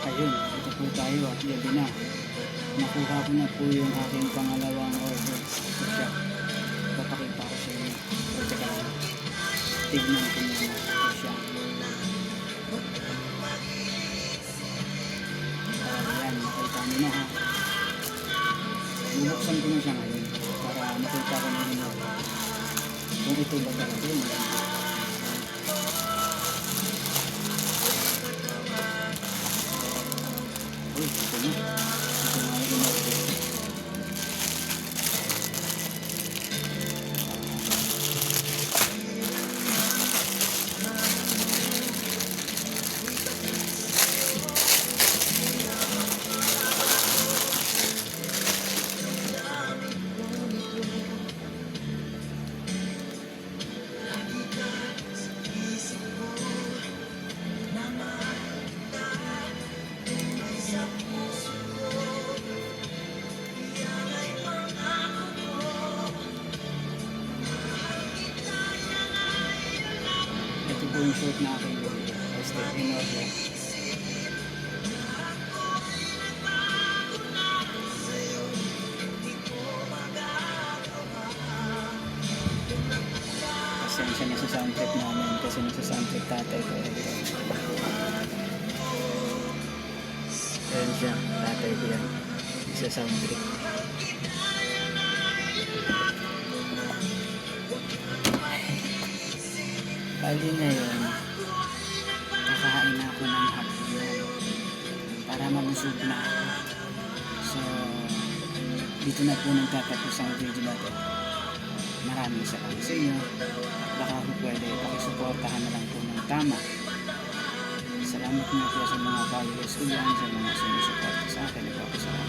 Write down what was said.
Ayun, ito po tayo at gabi na. Nakuha ko na po yung aking pangalawang order sa shop. Papakita ko sa inyo. O teka lang. Tignan ko muna ito siya. Ayan, nakita nyo na ha. Bubuksan ko na siya ngayon para makita ko na yun kung ito ba talaga yun. Uy, ito na. Ito na yung order. Ito po yung suit na aking order. Step in order. Pasensya na sa sound trip namin kasi nasa sound trip tatay ko. Ayan siya, tatay ko yan. Sa sound trip. Bali na yun, kakain na ako ng hapon para mabusog na ako. So, dito na po nagtatapos ang video natin. Maraming salamat sa inyo. Baka po pwede pakisuportahan na lang po ng tama. Salamat nga po sa mga followers ko dyan, sa mga sumusuporta sa akin. Nagpapasalamat.